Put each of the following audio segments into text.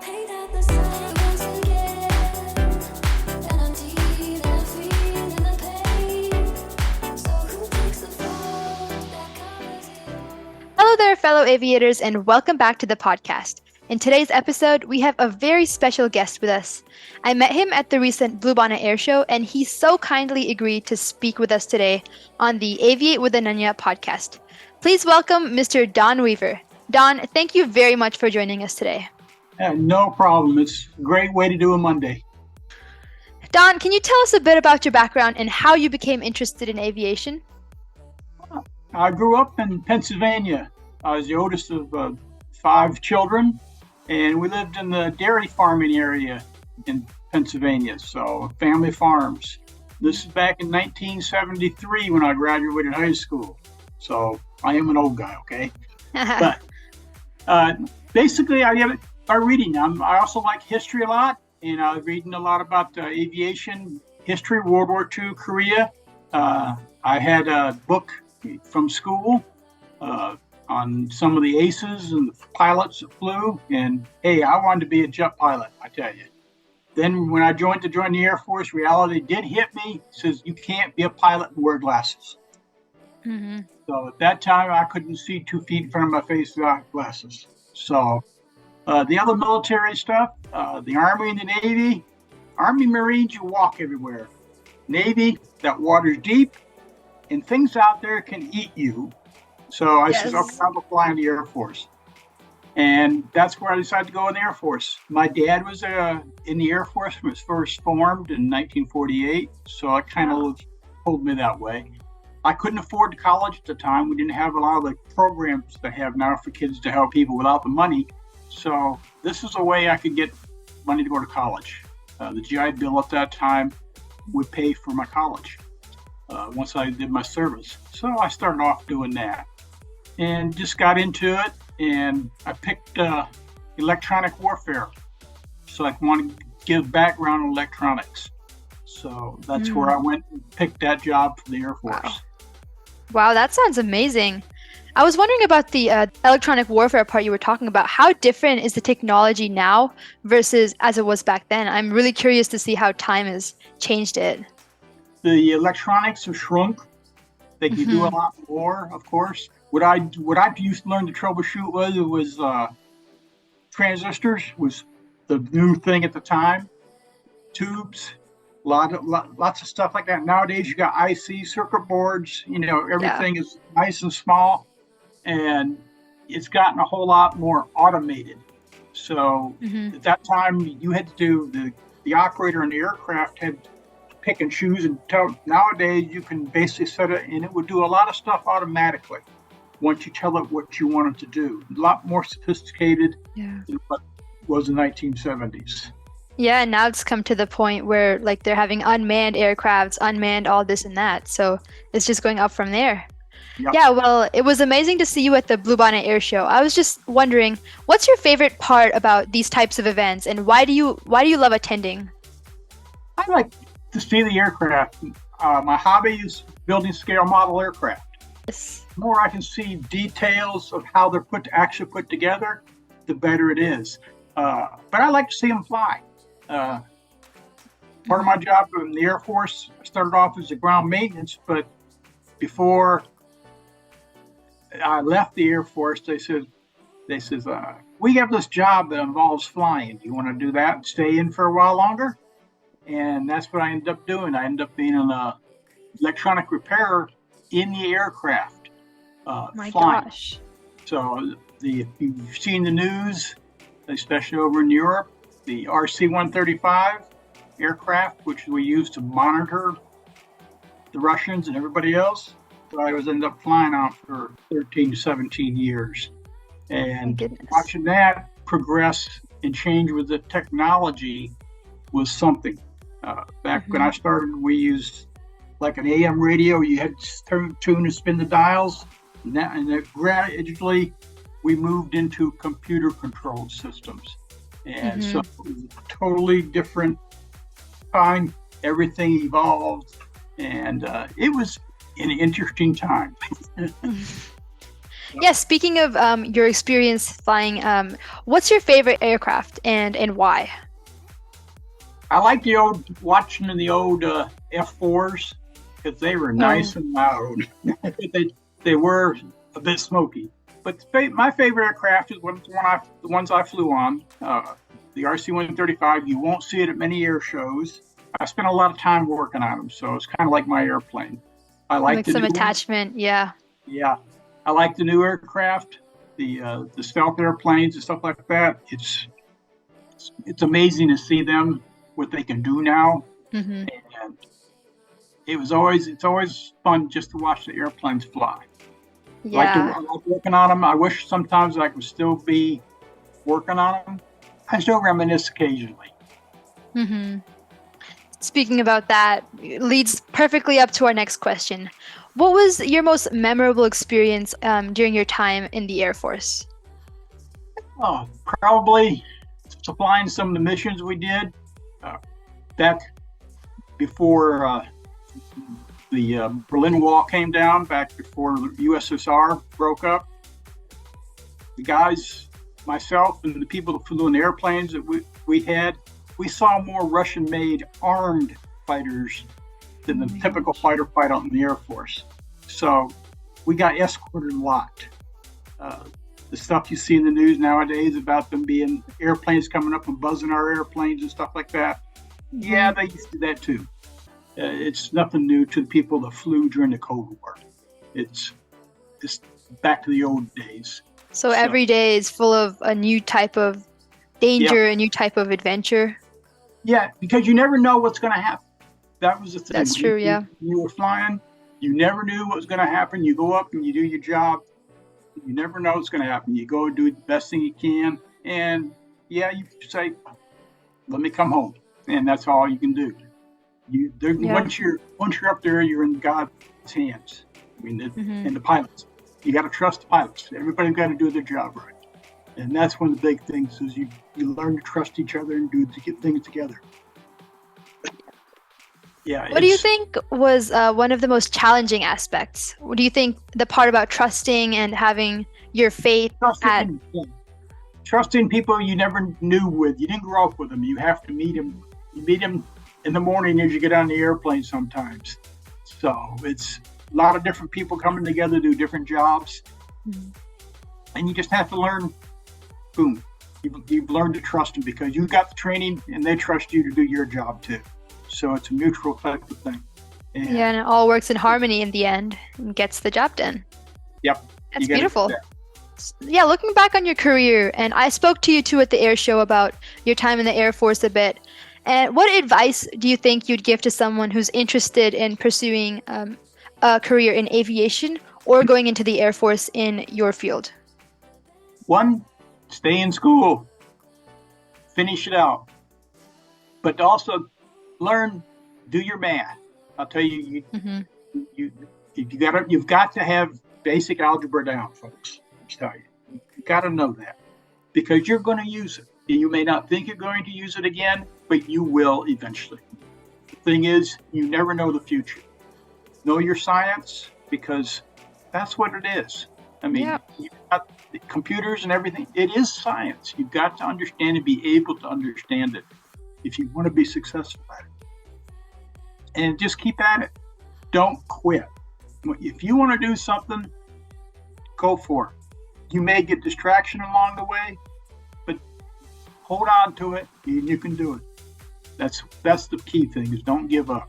Hello there, fellow aviators, and welcome back to the podcast. In today's episode, we have a very special guest with us. I met him at the recent Bluebonnet Air Show, and he so kindly agreed to speak with us today on the Aviate with Ananya podcast. Please welcome Mr. Don Weaver. Don, thank you very much for joining us today. No problem. It's a great way to do a Monday. Don, can you tell us a bit about your background and how you became interested in aviation? I grew up in Pennsylvania. I was the oldest of 5 children, and we lived in the dairy farming area in Pennsylvania, so family farms. This is back in 1973 when I graduated high school, so I am an old guy, okay? But basically, I get it by reading. I also like history a lot, and I was reading a lot about aviation history, World War II, Korea. I had a book from school on some of the aces and the pilots that flew, and hey, I wanted to be a jet pilot, I tell you. Then when I joined the Air Force, reality did hit me. It says you can't be a pilot and wear glasses. Mm-hmm. So at that time, I couldn't see 2 feet in front of my face without glasses. So the other military stuff, the Army and the Navy. Army Marines, you walk everywhere. Navy, that water's deep, and things out there can eat you. So I said, okay, I'll fly in the Air Force. And that's where I decided to go in the Air Force. My dad was in the Air Force when it was first formed in 1948. So it kind of pulled me that way. I couldn't afford college at the time. We didn't have a lot of the programs they have now for kids to help people without the money. So this is a way I could get money to go to college. The GI Bill at that time would pay for my college once I did my service. So I started off doing that and just got into it. And I picked electronic warfare. So I wanted to give background on electronics. So that's where I went and picked that job for the Air Force. Wow, that sounds amazing. I was wondering about the electronic warfare part you were talking about. How different is the technology now versus as it was back then? I'm really curious to see how time has changed it. The electronics have shrunk. They can do a lot more, of course. What I used to learn to troubleshoot was transistors was the new thing at the time. Tubes, lots of stuff like that. Nowadays, you got IC circuit boards. Everything is nice and small, and it's gotten a whole lot more automated. So at that time, you had to do the operator in the aircraft had to pick and choose and tell. Nowadays, you can basically set it, and it would do a lot of stuff automatically once you tell it what you want it to do. A lot more sophisticated than what was in the 1970s. Yeah, and now it's come to the point where they're having unmanned aircrafts, unmanned all this and that. So it's just going up from there. Yep. Yeah, well, it was amazing to see you at the Bluebonnet Air Show. I was just wondering, what's your favorite part about these types of events, and why do you love attending? I like to see the aircraft. My hobby is building scale model aircraft. Yes. The more I can see details of how they're actually put together, the better it is. But I like to see them fly. Part of my job in the Air Force, I started off as a ground maintenance, but before I left the Air Force, they said, we have this job that involves flying. Do you want to do that and stay in for a while longer? And that's what I ended up doing. I ended up being an electronic repairer in the aircraft. My flying. gosh. So if you've seen the news, especially over in Europe, the RC-135 aircraft, which we used to monitor the Russians and everybody else, so I ended up flying out for 13 to 17 years. And watching that progress and change with the technology was something. Back when I started, we used like an AM radio. You had to tune and spin the dials. And then gradually, we moved into computer-controlled systems. And so it was a totally different time. Everything evolved. And it was an interesting time. Yeah, speaking of your experience flying, what's your favorite aircraft and why? I like watching the old F4s because they were Oh, nice and loud. They were a bit smoky. But my favorite aircraft is the ones I flew on, the RC-135. You won't see it at many air shows. I spent a lot of time working on them, so it's kind of like my airplane. I like like the some new one. attachment, yeah. Yeah, I like the new aircraft, the stealth airplanes and stuff like that. It's amazing to see them what they can do now, Hmm. and it's always fun just to watch the airplanes fly. Yeah. I like working on them. I wish sometimes I could still be working on them. I still reminisce occasionally. Hmm. Speaking about that, leads perfectly up to our next question. What was your most memorable experience during your time in the Air Force? Oh, probably supplying some of the missions we did uh, back before the Berlin Wall came down, back before the USSR broke up. The guys, myself, and the people that flew in the airplanes that we had, we saw more Russian-made armed fighters than the typical fighter pilot in the Air Force. So we got escorted a lot. Uh, the stuff you see in the news nowadays about them being airplanes coming up and buzzing our airplanes and stuff like that. Yeah, they used to do that too. It's nothing new to the people that flew during the Cold War. It's just back to the old days. So So, every day is full of a new type of yeah, danger, a new type of adventure. yeah, because you never know what's going to happen. That was the thing. That's true, yeah. When you were flying, you never knew what was going to happen. You go up and you do your job. You never know what's going to happen. You go and do the best thing you can. And yeah, you say, let me come home. And that's all you can do. Yeah. Once you're up there, you're in God's hands. I mean, Hmm. and the pilots. You got to trust the pilots. Everybody's got to do their job right. And that's one of the big things is you learn to trust each other and to get things together. Yeah, What do you it's think was one of the most challenging aspects? What do you think the part about trusting and having your faith at? trusting trusting people you never knew with. You didn't grow up with them. You have to meet them. You meet them in the morning as you get on the airplane sometimes. So it's a lot of different people coming together to do different jobs, Mhm. and you just have to learn. Boom, you've learned to trust them because you got the training, and they trust you to do your job too. So it's a mutual type of thing. Yeah, And and it all works in harmony in the end and gets the job done. yep, That's you got to do beautiful. that. Yeah, looking back on your career, and I spoke to you too at the air show about your time in the Air Force a bit. And what advice do you think you'd give to someone who's interested in pursuing a career in aviation or going into the Air Force in your field? One, stay in school, finish it out, but also learn, do your math. I'll tell you, Hmm. you you've got to have basic algebra down, folks. I tell you got to know that because you're going to use it. You may not think you're going to use it again, but you will eventually. The thing is, you never know the future. Know your science because that's what it is. I mean, Yeah. you've got the computers and everything. It is science. You've got to understand and be able to understand it if you want to be successful at it. And just keep at it. Don't quit. If you want to do something, go for it. You may get distraction along the way, but hold on to it and you can do it. That's the key thing is don't give up.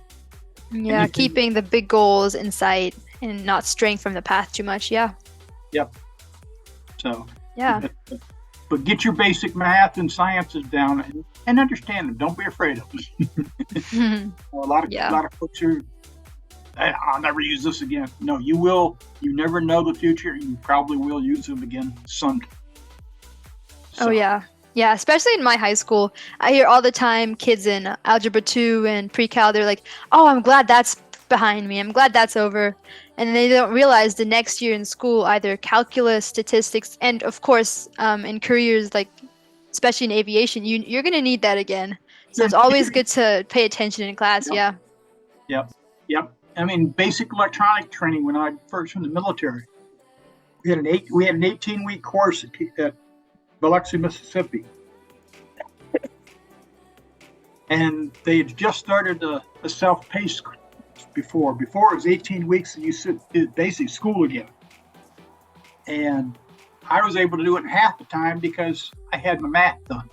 Yeah, Anything, keeping the big goals in sight and not straying from the path too much. Yeah. yep. So, Yeah. but get your basic math and sciences down and understand them. Don't be afraid of them. A Yeah. lot of folks are, I'll never use this again. No, you will. You never know the future. You probably will use them again someday. Oh, So, yeah. Yeah, especially in my high school. I hear all the time kids in Algebra 2 and pre-cal, they're like, oh, I'm glad that's behind me. I'm glad that's over. And they don't realize the next year in school, either calculus, statistics, and of course, in careers like, especially in aviation, you're going to need that again. So it's always good to pay attention in class. yep, Yeah. yep, yep. I mean, basic electronic training when I first in the military. We had an 18-week course at Biloxi, Mississippi, and they had just started a self-paced before. Before it was 18 weeks, and you did basic school again. And I was able to do it in half the time because I had my math done.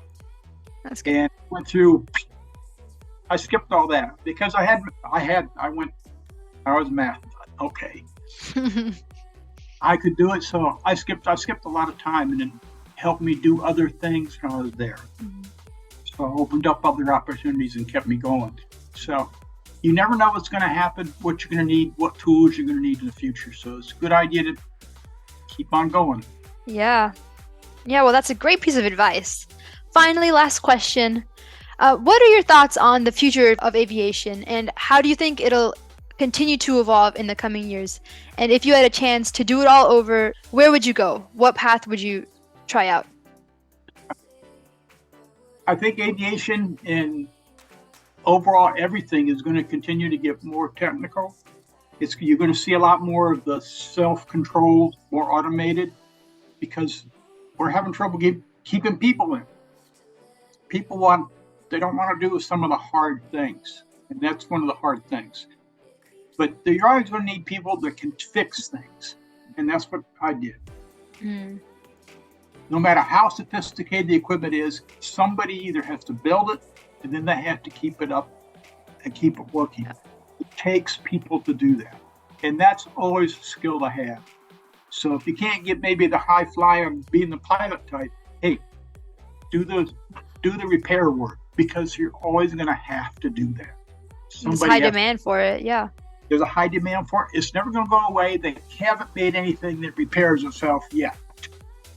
That's good. And I skipped all that because I was math done. Okay. I could do it, so I skipped a lot of time, and it helped me do other things when I was there. Mm-hmm. So it opened up other opportunities and kept me going. So you never know what's going to happen, what you're going to need, what tools you're going to need in the future. So it's a good idea to keep on going. Yeah. Well, that's a great piece of advice. Finally, last question. What are your thoughts on the future of aviation, and how do you think it'll continue to evolve in the coming years? And if you had a chance to do it all over, where would you go? What path would you try out? I think aviation and overall everything is going to continue to get more technical. You're going to see a lot more of the self-controlled, more automated, because we're having trouble keeping people in. They don't want to do some of the hard things, and that's one of the hard things. But you're always going to need people that can fix things, and that's what I did. Mm. No matter how sophisticated the equipment is, somebody either has to build it, and then they have to keep it up and keep it working. It takes people to do that, and that's always a skill to have. So if you can't get maybe the high flyer and being the pilot type, hey, do the repair work, because you're always going to have to do that. There's high demand for it, yeah. There's a high demand for it. It's never going to go away. They haven't made anything that repairs itself yet.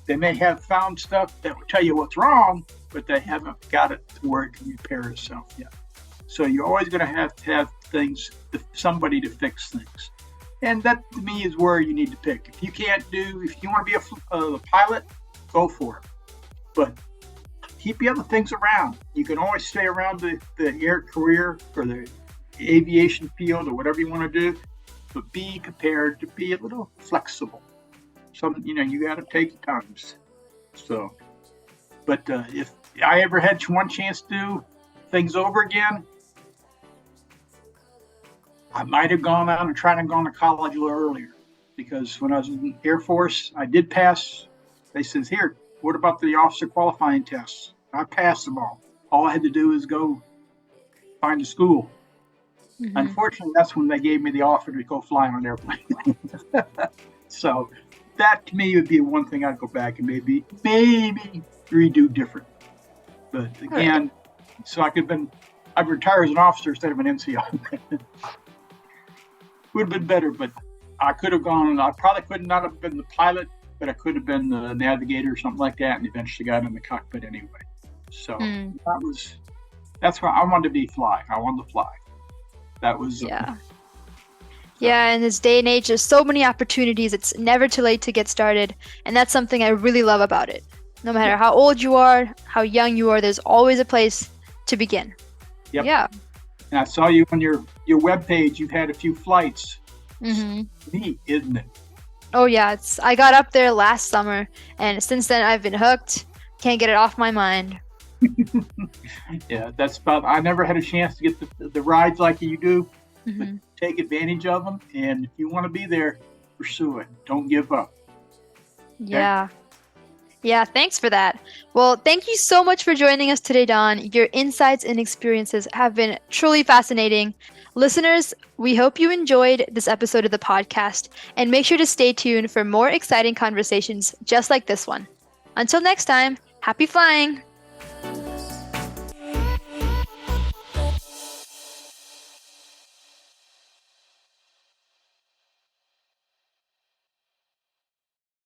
They may have found stuff that will tell you what's wrong, but they haven't got it to where it can repair itself yet. So you're always going to have things, somebody to fix things. And that, to me, is where you need to pick. If you want to be a pilot, go for it. But keep the other things around. You can always stay around the air career or the aviation field or whatever you want to do, but be prepared to be a little flexible. You got to take the times. So, but if I ever had one chance to do things over again, I might have gone out and tried to go to college a little earlier, because when I was in the Air Force, I did pass. They says, here, what about the officer qualifying tests? I passed them all. All I had to do is go find a school. Mm-hmm. Unfortunately, that's when they gave me the offer to go fly on an airplane. So that, to me, would be one thing I'd go back and maybe redo different. But again, so I'd retire as an officer instead of an NCO. Would have been better, but I could have gone, and I probably could not have been the pilot, but I could have been the navigator or something like that, and eventually got in the cockpit anyway. So that's why I wanted to be fly. I wanted to fly. That was Yeah, in this day and age, there's so many opportunities. It's never too late to get started, and that's something I really love about it. No matter how old you are, how young you are, there's always a place to begin. Yep. Yeah. And I saw you on your webpage. You've had a few flights. Mm-hmm. Neat, isn't it? Oh yeah, I got up there last summer, and since then I've been hooked. Can't get it off my mind. Yeah, I never had a chance to get the rides like you do, mm-hmm. but take advantage of them. And if you want to be there, pursue it. Don't give up. Okay? Yeah, thanks for that. Well, thank you so much for joining us today, Don. Your insights and experiences have been truly fascinating. Listeners, we hope you enjoyed this episode of the podcast, and make sure to stay tuned for more exciting conversations just like this one. Until next time, happy flying!